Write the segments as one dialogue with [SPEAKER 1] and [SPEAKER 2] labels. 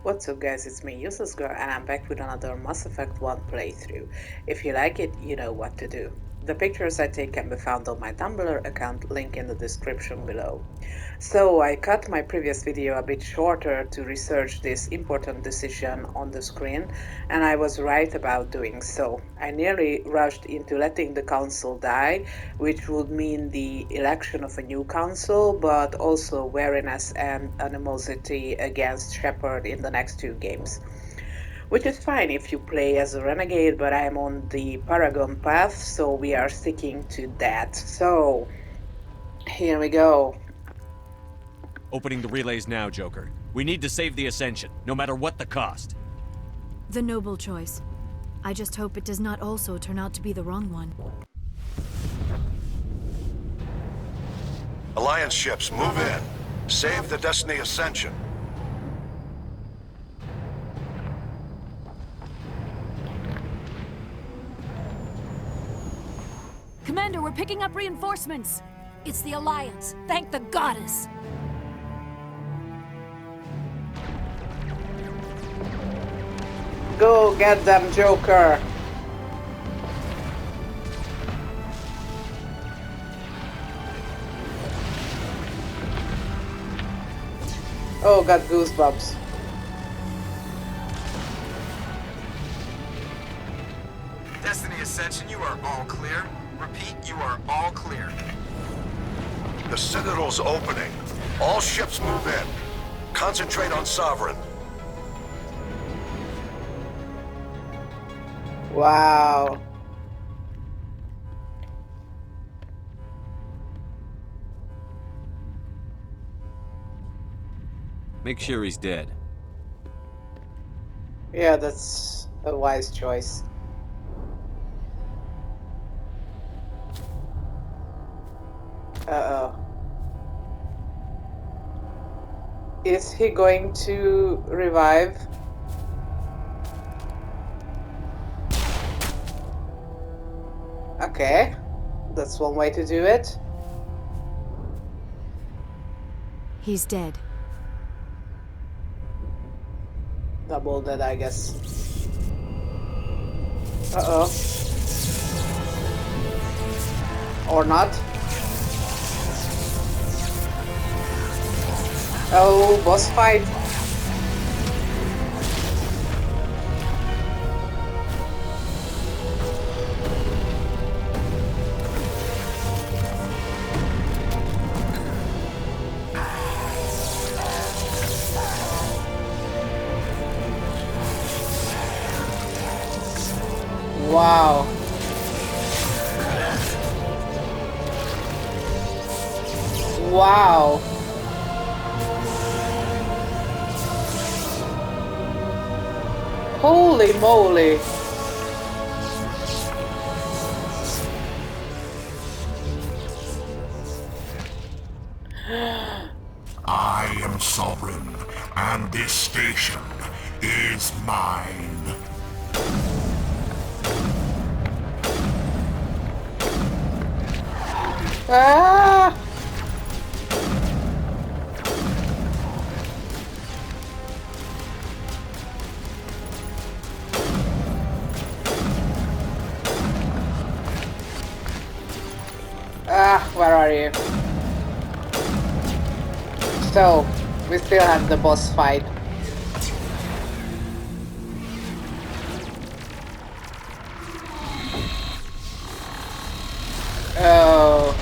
[SPEAKER 1] What's up guys, it's me, Useless Girl, and I'm back with another Mass Effect 1 playthrough. If you like it, you know what to do. The pictures I take can be found on my Tumblr account, link in the description below. So I cut my previous video a bit shorter to research this important decision on the screen, and I was right about doing so. I nearly rushed into letting the council die, which would mean the election of a new council, but also wariness and animosity against Shepard in the next two games. Which is fine if you play as a renegade, but I'm on the Paragon path, so we are sticking to that. So, here we go.
[SPEAKER 2] Opening the relays now, Joker. We need to save the Ascension, no matter what the cost.
[SPEAKER 3] The noble choice. I just hope it does not also turn out to be the wrong one.
[SPEAKER 4] Alliance ships, move in. Save the Destiny Ascension.
[SPEAKER 5] Commander, we're picking up reinforcements. It's the Alliance. Thank the goddess.
[SPEAKER 1] Go get them, Joker! Oh, got goosebumps.
[SPEAKER 6] Destiny Ascension, you are all clear. Repeat, you are all clear.
[SPEAKER 4] The Citadel's opening. All ships move in. Concentrate on Sovereign.
[SPEAKER 1] Wow.
[SPEAKER 2] Make sure he's dead.
[SPEAKER 1] Yeah, that's a wise choice. Uh-oh. Is he going to revive? Okay, that's one way to do it.
[SPEAKER 3] He's dead.
[SPEAKER 1] Double dead, I guess. Uh-oh. Or not. Oh, boss fight. Wow. Wow. Holy moly.
[SPEAKER 7] I am sovereign, and this station is mine.
[SPEAKER 1] Ah! Ah, where are you? So, we still have the boss fight. Oh.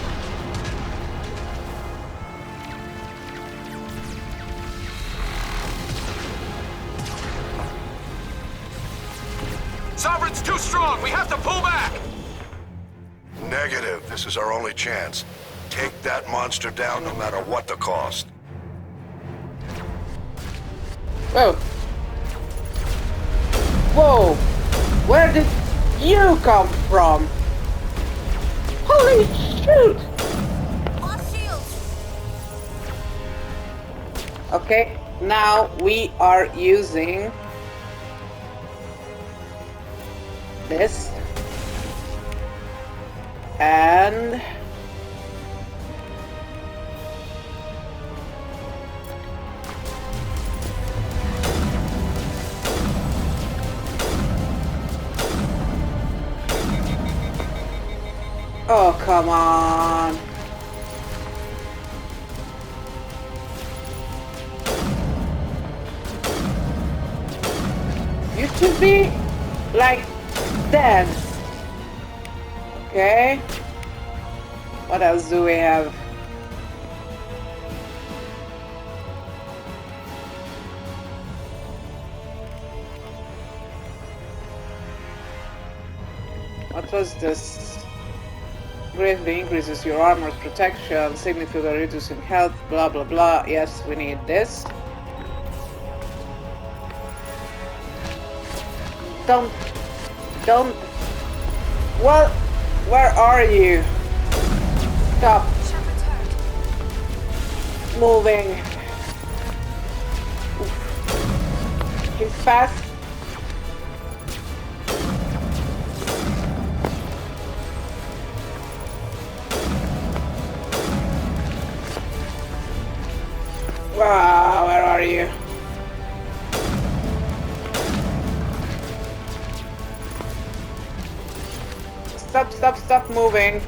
[SPEAKER 6] Sovereign's too strong. We have to pull back.
[SPEAKER 4] Negative. This is our only chance. Take that monster down no matter what the cost.
[SPEAKER 1] Whoa. Whoa. Where did you come from? Holy shoot!
[SPEAKER 5] Lost shields.
[SPEAKER 1] Okay, now we are using this and Oh, come on. You should be, like, dead. Okay. What else do we have? What was this? Greatly increases your armor's protection, significantly reducing health, blah blah blah. Yes, we need this. Don't. Well, where are you? Stop
[SPEAKER 5] Shepard's hurt.
[SPEAKER 1] moving. He's fast. Wow, where are you? Stop moving.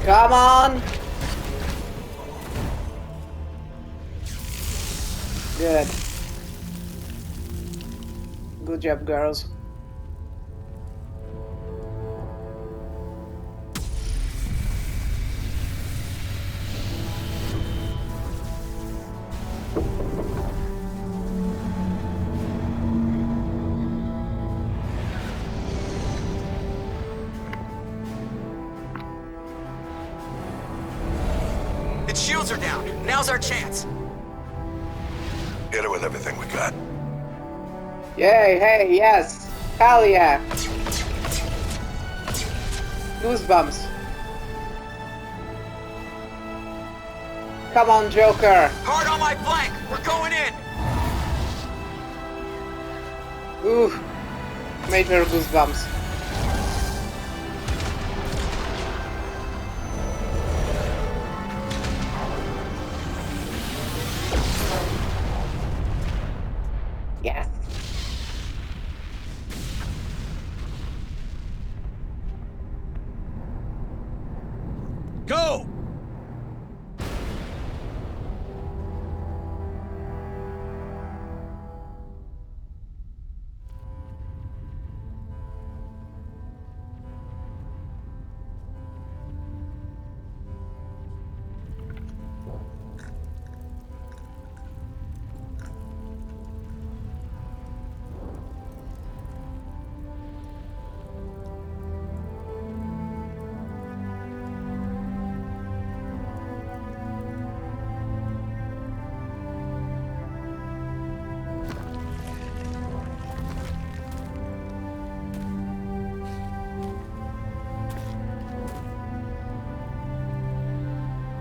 [SPEAKER 1] Come on. Good. Good job, girls.
[SPEAKER 6] Its shields are down. Now's our chance.
[SPEAKER 4] Hit it with everything we got.
[SPEAKER 1] Yay, hey, yes. Hell yeah. Goosebumps. Come on, Joker.
[SPEAKER 6] Hard on my flank. We're going in.
[SPEAKER 1] Ooh. Major goosebumps. Yes.
[SPEAKER 2] Go!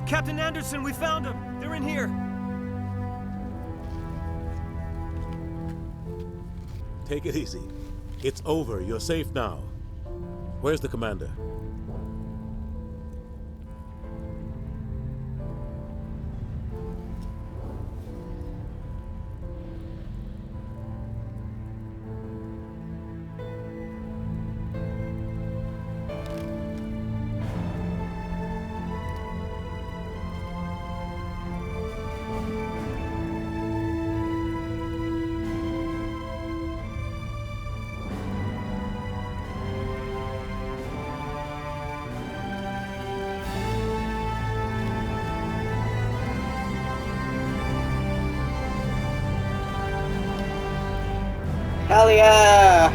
[SPEAKER 8] Captain Anderson, we found them! They're in here!
[SPEAKER 9] Take it easy. It's over. You're safe now. Where's the commander?
[SPEAKER 1] Hell yeah!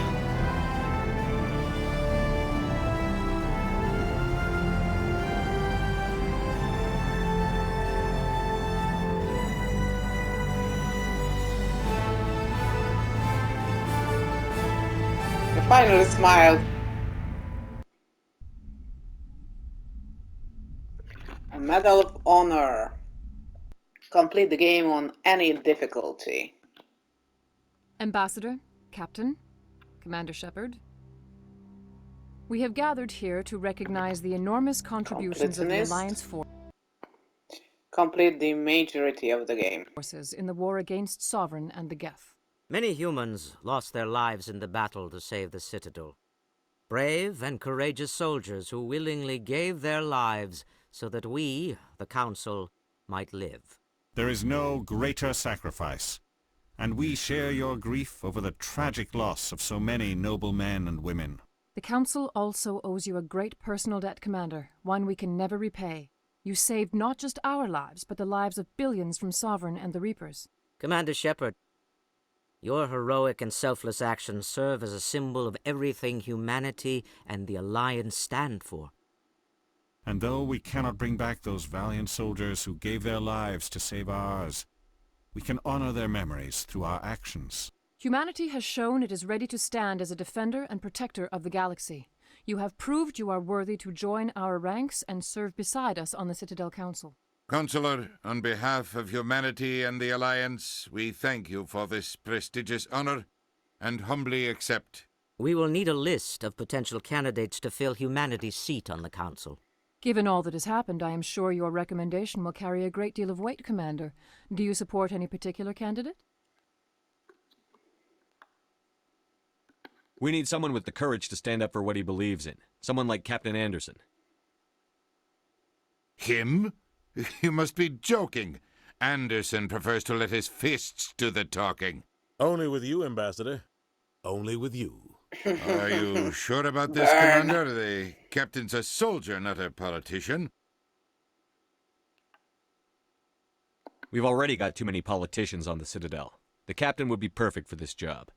[SPEAKER 1] I finally smiled. A Medal of Honor. Complete the game on any difficulty.
[SPEAKER 10] Ambassador, Captain, Commander Shepard, we have gathered here to recognize the enormous contributions of the
[SPEAKER 1] Completionist.
[SPEAKER 10] Alliance
[SPEAKER 1] Complete the majority of the game.
[SPEAKER 10] forces in the war against Sovereign and the Geth.
[SPEAKER 11] Many humans lost their lives in the battle to save the Citadel. Brave and courageous soldiers who willingly gave their lives so that we, the Council, might live.
[SPEAKER 12] There is no greater sacrifice, and we share your grief over the tragic loss of so many noble men and women.
[SPEAKER 10] The Council also owes you a great personal debt, Commander, one we can never repay. You saved not just our lives, but the lives of billions from Sovereign and the Reapers.
[SPEAKER 11] Commander Shepard, your heroic and selfless actions serve as a symbol of everything humanity and the Alliance stand for.
[SPEAKER 12] And though we cannot bring back those valiant soldiers who gave their lives to save ours, we can honor their memories through our actions.
[SPEAKER 10] Humanity has shown it is ready to stand as a defender and protector of the galaxy. You have proved you are worthy to join our ranks and serve beside us on the Citadel Council.
[SPEAKER 13] Counselor, on behalf of humanity and the Alliance, we thank you for this prestigious honor and humbly accept.
[SPEAKER 11] We will need a list of potential candidates to fill humanity's seat on the Council.
[SPEAKER 10] Given all that has happened, I am sure your recommendation will carry a great deal of weight, Commander. Do you support any particular candidate?
[SPEAKER 2] We need someone with the courage to stand up for what he believes in. Someone like Captain Anderson.
[SPEAKER 13] Him? You must be joking. Anderson prefers to let his fists do the talking.
[SPEAKER 9] Only with you, Ambassador. Only with you.
[SPEAKER 13] Are you sure about this, Commander? The captain's a soldier, not a politician.
[SPEAKER 2] We've already got too many politicians on the Citadel. The captain would be perfect for this job.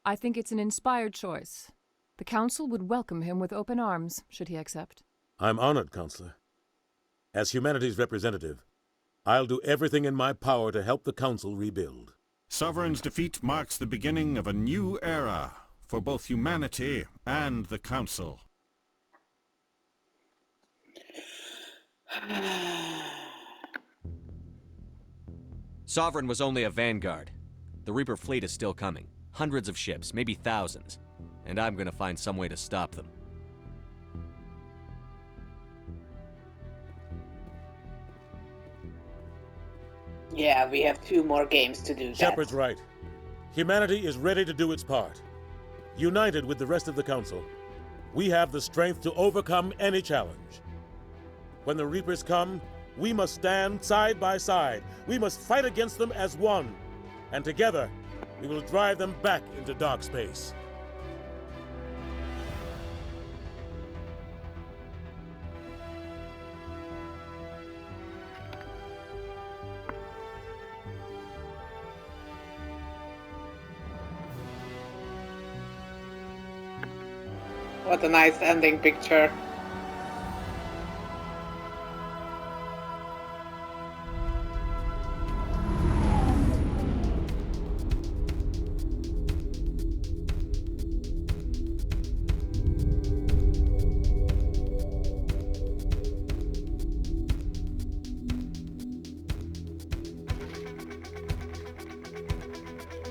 [SPEAKER 10] I think it's an inspired choice. The Council would welcome him with open arms, should he accept.
[SPEAKER 9] I'm honored, Counselor. As humanity's representative, I'll do everything in my power to help the Council rebuild.
[SPEAKER 12] Sovereign's defeat marks the beginning of a new era for both humanity and the Council.
[SPEAKER 2] Sovereign was only a vanguard. The Reaper fleet is still coming. Hundreds of ships, maybe thousands. And I'm gonna find some way to stop them.
[SPEAKER 1] Yeah, we have 2 more games to do that.
[SPEAKER 9] Shepard's right. Humanity is ready to do its part. United with the rest of the Council, we have the strength to overcome any challenge. When the Reapers come, we must stand side by side. We must fight against them as one. And together, we will drive them back into dark space.
[SPEAKER 1] What a nice ending picture.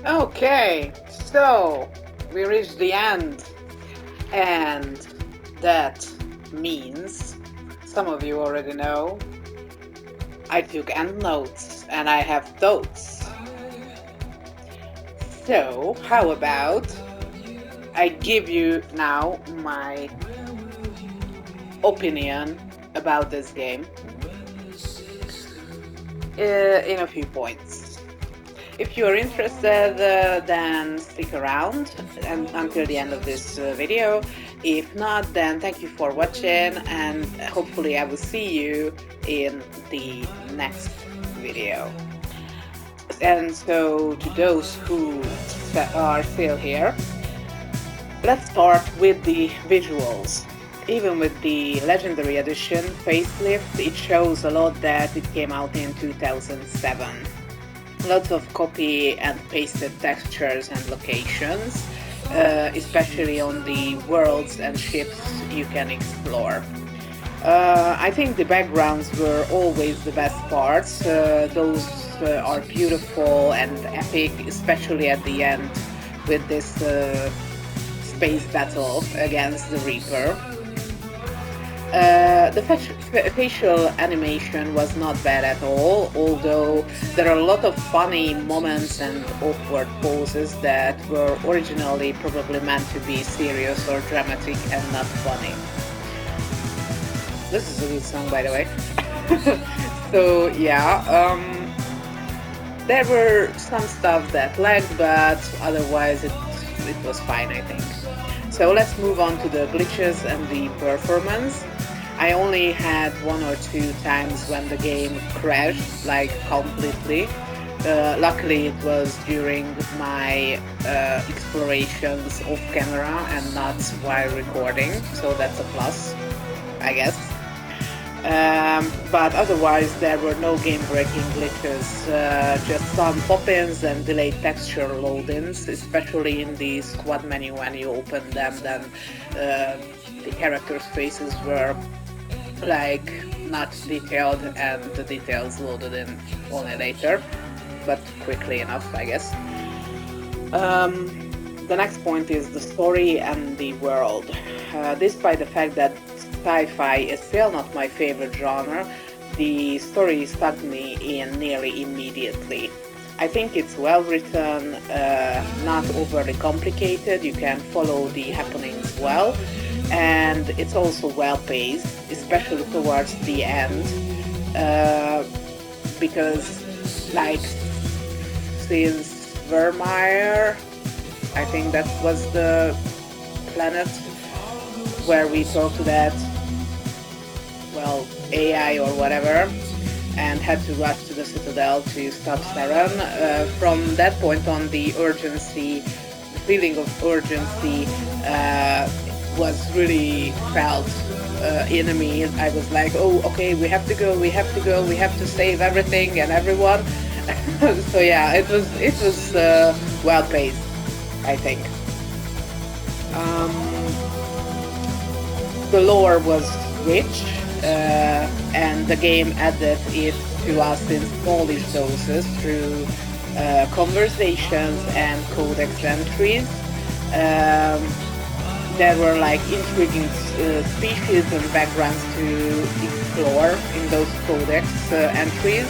[SPEAKER 1] Okay, so we reached the end, and that means, some of you already know, I took end notes and I have thoughts. So, how about I give you now my opinion about this game in a few points. If you're interested, then stick around until the end of this video. If not, then thank you for watching, and hopefully I will see you in the next video. And so, to those who are still here, let's start with the visuals. Even with the Legendary Edition facelift, it shows a lot that it came out in 2007. Lots of copy and pasted textures and locations, especially on the worlds and ships you can explore. I think the backgrounds were always the best parts. Those are beautiful and epic, especially at the end with this space battle against the Reaper. The facial animation was not bad at all, although there are a lot of funny moments and awkward poses that were originally probably meant to be serious or dramatic and not funny. This is a good song, by the way. So yeah, there were some stuff that lagged, but otherwise it was fine, I think. So let's move on to the glitches and the performance. I only had 1 or 2 times when the game crashed, like completely. Luckily it was during my explorations off camera and not while recording, so that's a plus, I guess. But otherwise there were no game-breaking glitches, just some pop-ins and delayed texture load-ins, especially in the squad menu. When you open them, then the characters' faces were like not detailed and the details loaded in only later, but quickly enough, I guess. The next point is the story and the world. Despite the fact that sci-fi is still not my favorite genre, the story stuck me in nearly immediately. I think it's well written, not overly complicated, you can follow the happenings well, and it's also well paced, especially towards the end, because like since Vermeer, I think that was the planet where we talked to that, well, AI or whatever, and had to rush to the Citadel to stop Saren. From that point on, the feeling of urgency was really felt in me. I was like, oh, okay, we have to go, we have to save everything and everyone. So yeah, it was well paced, I think. The lore was rich, and the game added it to us in smallish doses through conversations and codex entries. There were like intriguing species and backgrounds to explore in those codex entries.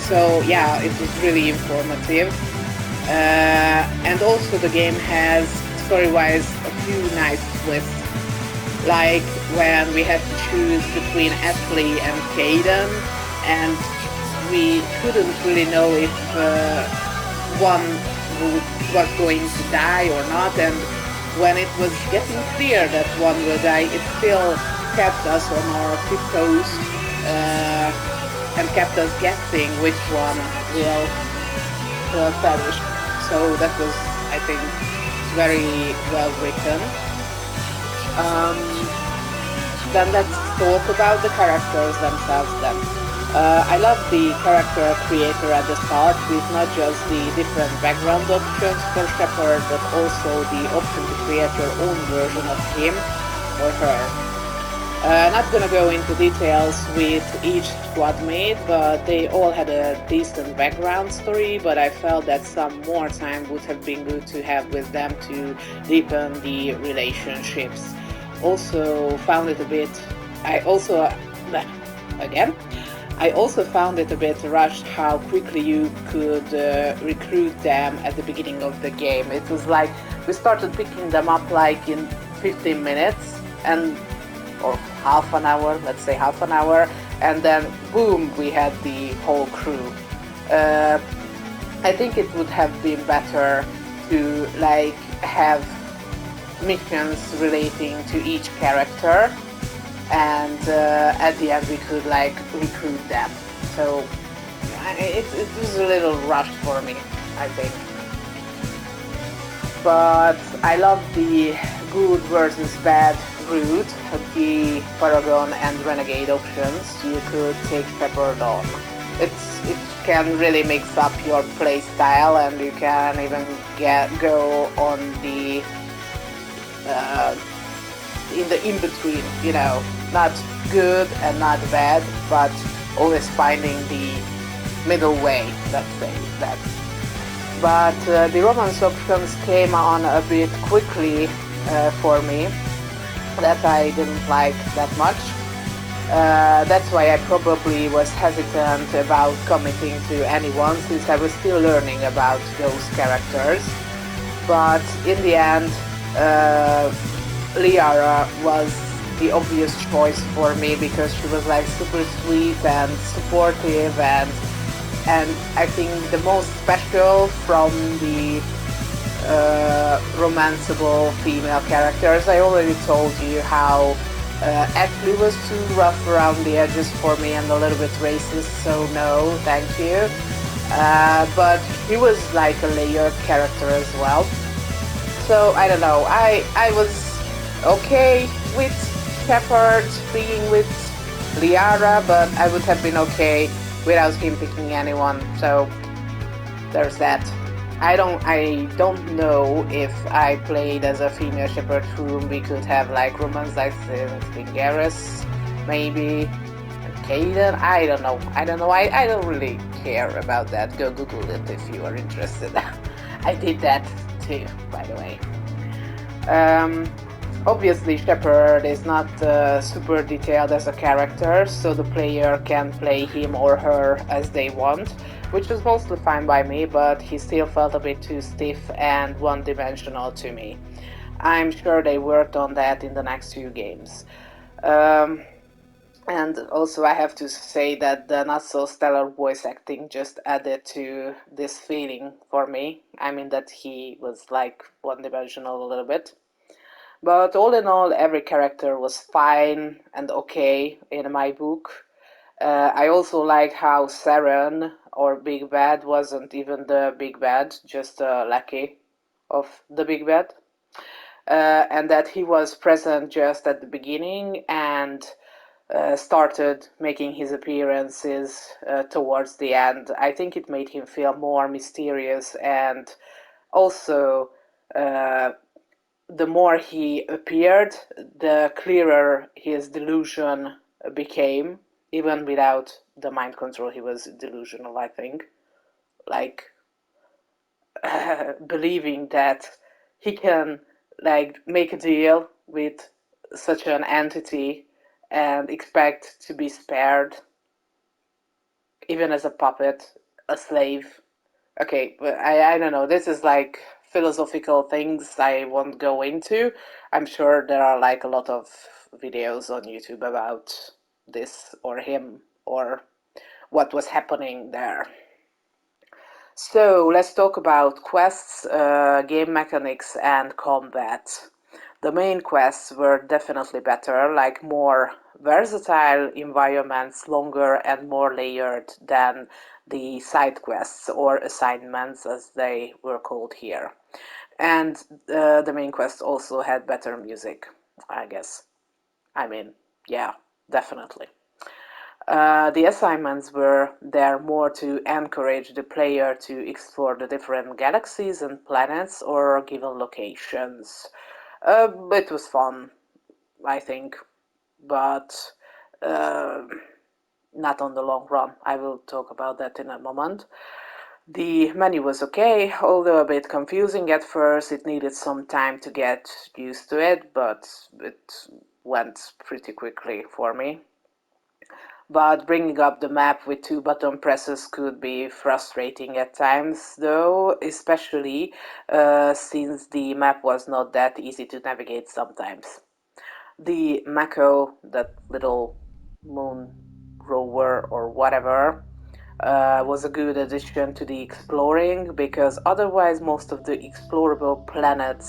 [SPEAKER 1] So yeah, it was really informative. And also the game has, story-wise, a few nice twists. Like when we had to choose between Ashley and Caden, and we couldn't really know if one was going to die or not, and when it was getting clear that one will die, it still kept us on our tiptoes and kept us guessing which one will perish. So that was, I think, very well written. Then let's talk about the characters themselves then. I love the character creator at the start, with not just the different background options for Shepard, but also the option to create your own version of him or her. Not gonna go into details with each squad mate, but they all had a decent background story, but I felt that some more time would have been good to have with them to deepen the relationships. Also found it a bit, I also found it a bit rushed how quickly you could recruit them at the beginning of the game. It was like we started picking them up like in 15 minutes or half an hour, let's say half an hour, and then boom, we had the whole crew. I think it would have been better to like have missions relating to each character, and at the end we could like recruit them. So it was a little rushed for me, I think. But I love the good versus bad route, the Paragon and Renegade options you could take Shepard on. It can really mix up your play style, and you can even go on the in the in-between, you know, not good and not bad, but always finding the middle way, let's say that. But the romance options came on a bit quickly for me, that I didn't like that much. That's why I probably was hesitant about committing to anyone, since I was still learning about those characters. But in the end, Liara was the obvious choice for me, because she was like super sweet and supportive, and I think the most special from the romanceable female characters. I already told you how Ashley was too rough around the edges for me and a little bit racist, so no, thank you. But she was like a layered character as well. So I don't know, I was okay with Shepard being with Liara, but I would have been okay without him picking anyone, so there's that. I don't know if I played as a female Shepard whom we could have like romance like Garrus, maybe, and Kaden. I don't know. I don't really care about that. Go Google it if you are interested. I did that too, by the way. Obviously, Shepard is not super detailed as a character, so the player can play him or her as they want, which was mostly fine by me, but he still felt a bit too stiff and one-dimensional to me. I'm sure they worked on that in the next few games. And also I have to say that the not-so-stellar voice acting just added to this feeling for me. I mean that he was like one-dimensional a little bit. But all in all, every character was fine and okay in my book. I also like how Saren, or Big Bad, wasn't even the Big Bad, just a lackey of the Big Bad. And that he was present just at the beginning and started making his appearances towards the end. I think it made him feel more mysterious, and also the more he appeared, the clearer his delusion became. Even without the mind control, he was delusional, I think. Like, believing that he can, like, make a deal with such an entity and expect to be spared, even as a puppet, a slave. Okay, but I don't know, this is like philosophical things I won't go into. I'm sure there are like a lot of videos on YouTube about this or him or what was happening there. So let's talk about quests, game mechanics and combat. The main quests were definitely better, like more versatile environments, longer and more layered than the side quests or assignments as they were called here. And the main quest also had better music, I guess. I mean, yeah, definitely. The assignments were there more to encourage the player to explore the different galaxies and planets or given locations. It was fun, I think, but not on the long run. I will talk about that in a moment. The menu was okay, although a bit confusing at first. It needed some time to get used to it, but it went pretty quickly for me. But bringing up the map with 2 button presses could be frustrating at times, though, especially since the map was not that easy to navigate sometimes. The Mako, that little moon rover or whatever, was a good addition to the exploring, because otherwise most of the explorable planet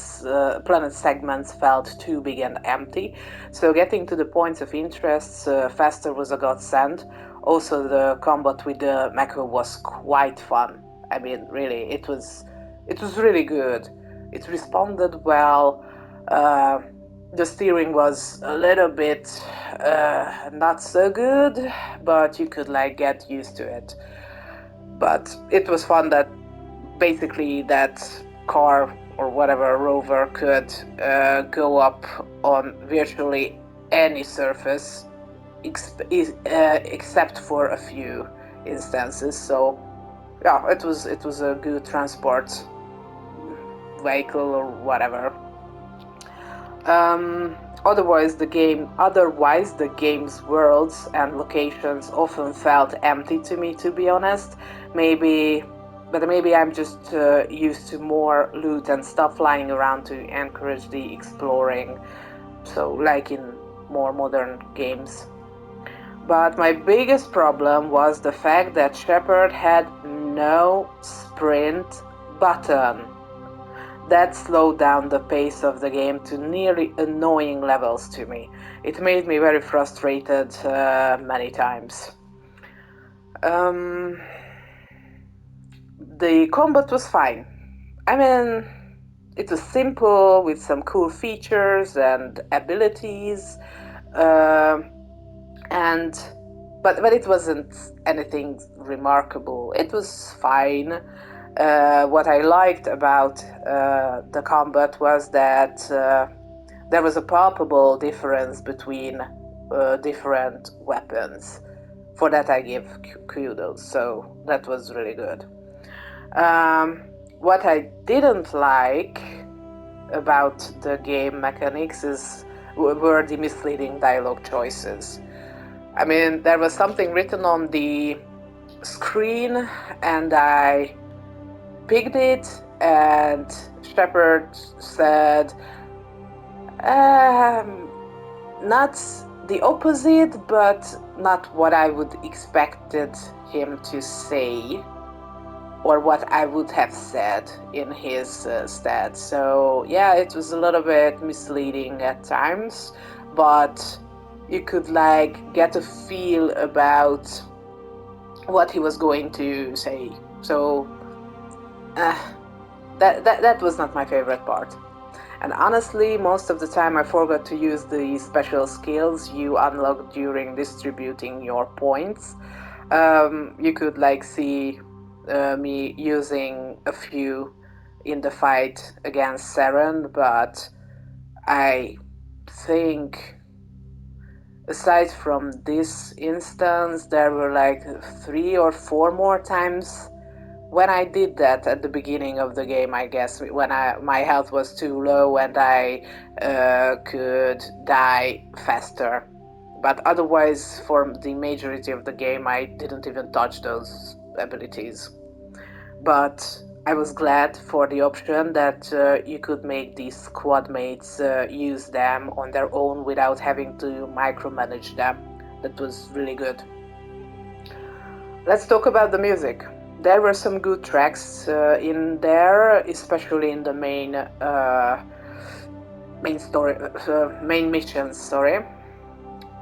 [SPEAKER 1] segments felt too big and empty, so getting to the points of interest faster was a godsend. Also, the combat with the Mako was quite fun. I mean, really, it was really good. It responded well. The steering was a little bit not so good, but you could like get used to it. But it was fun that basically that car or whatever rover could go up on virtually any surface except for a few instances. So yeah, it was a good transport vehicle or whatever. Otherwise, the game's worlds and locations often felt empty to me, to be honest. Maybe I'm just used to more loot and stuff lying around to encourage the exploring, so like in more modern games. But my biggest problem was the fact that Shepard had no sprint button. That slowed down the pace of the game to nearly annoying levels to me. It made me very frustrated many times. The combat was fine. I mean, it was simple with some cool features and abilities, but it wasn't anything remarkable. It was fine. What I liked about the combat was that there was a palpable difference between different weapons. For that I give kudos, so that was really good. What I didn't like about the game mechanics were the misleading dialogue choices. I mean, there was something written on the screen and I picked it, and Shepard said not the opposite, but not what I would expected him to say or what I would have said in his stead. So yeah, it was a little bit misleading at times, but you could like get a feel about what he was going to say. So that was not my favorite part. And honestly, most of the time I forgot to use the special skills you unlock during distributing your points. You could like see me using a few in the fight against Saren, but I think aside from this instance, there were like 3 or 4 more times when I did that at the beginning of the game, I guess, when my health was too low and I could die faster. But otherwise, for the majority of the game, I didn't even touch those abilities. But I was glad for the option that you could make these squad mates use them on their own without having to micromanage them. That was really good. Let's talk about the music. There were some good tracks in there, especially in the main missions. Sorry.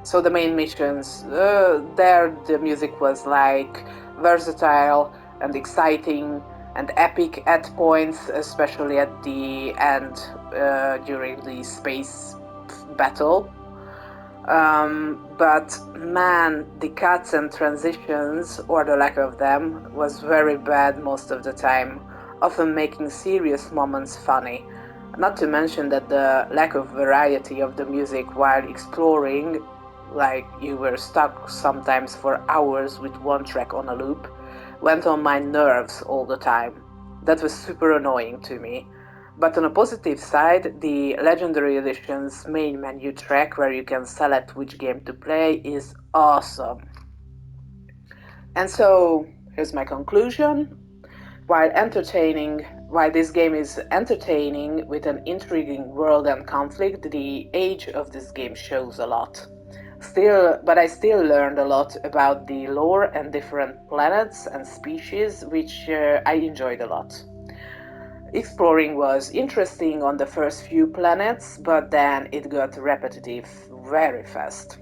[SPEAKER 1] So the main missions, there the music was like versatile and exciting and epic at points, especially at the end during the space battle. But man, the cuts and transitions, or the lack of them, was very bad most of the time, often making serious moments funny. Not to mention that the lack of variety of the music while exploring, like you were stuck sometimes for hours with one track on a loop, went on my nerves all the time. That was super annoying to me. But on a positive side, the Legendary Edition's main menu track, where you can select which game to play, is awesome. And so, here's my conclusion. While this game is entertaining with an intriguing world and conflict, the age of this game shows a lot. But I still learned a lot about the lore and different planets and species, which I enjoyed a lot. Exploring was interesting on the first few planets, but then it got repetitive very fast.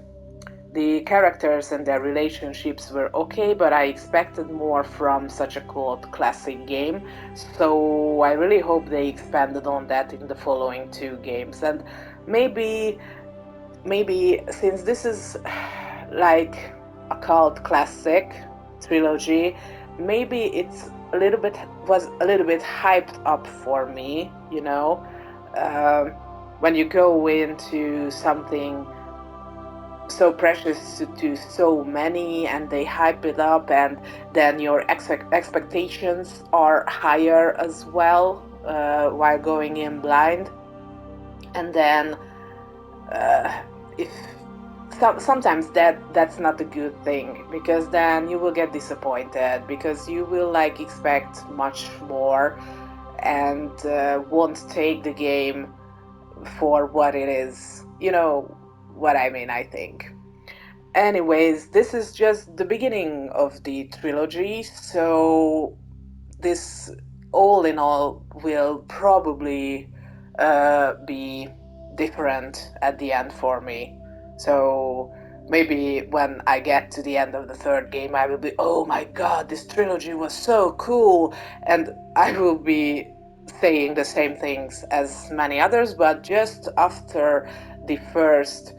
[SPEAKER 1] The characters and their relationships were okay, but I expected more from such a cult classic game, so I really hope they expanded on that in the following 2 games. And maybe since this is like a cult classic trilogy, maybe it's was a little bit hyped up for me, you know. When you go into something so precious to so many and they hype it up, and then your expectations are higher as well while going in blind, and then if sometimes that's not a good thing, because then you will get disappointed, because you will like expect much more and won't take the game for what it is. You know what I mean, I think. Anyways, this is just the beginning of the trilogy, so this all in all will probably be different at the end for me. So maybe when I get to the end of the third game, I will be, oh my god, this trilogy was so cool, and I will be saying the same things as many others, but just after the first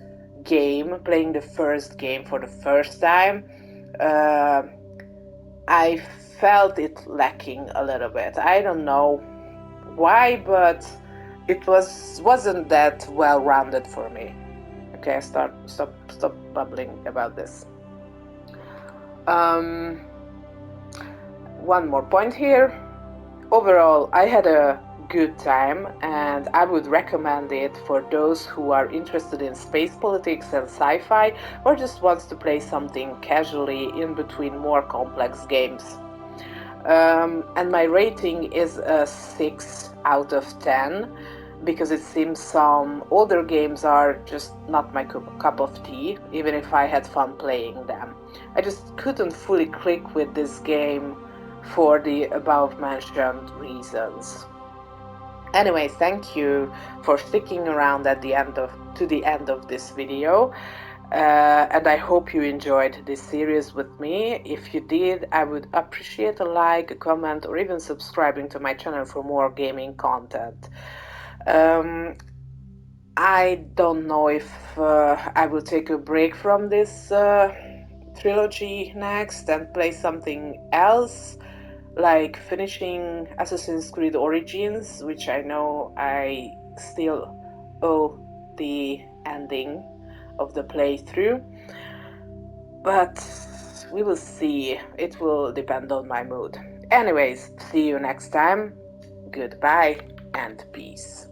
[SPEAKER 1] game, playing the first game for the first time, I felt it lacking a little bit. I don't know why, but it wasn't that well rounded for me. Okay, stop babbling about this. One more point here. Overall, I had a good time, and I would recommend it for those who are interested in space politics and sci-fi, or just wants to play something casually in between more complex games. And my rating is a 6 out of 10, because it seems some older games are just not my cup of tea, even if I had fun playing them. I just couldn't fully click with this game for the above mentioned reasons. Anyway, thank you for sticking around to the end of this video. And I hope you enjoyed this series with me. If you did, I would appreciate a like, a comment, or even subscribing to my channel for more gaming content. I don't know if I will take a break from this trilogy next and play something else, like finishing Assassin's Creed Origins, which I know I still owe the ending of the playthrough. But we will see. It will depend on my mood. Anyways, see you next time. Goodbye and peace.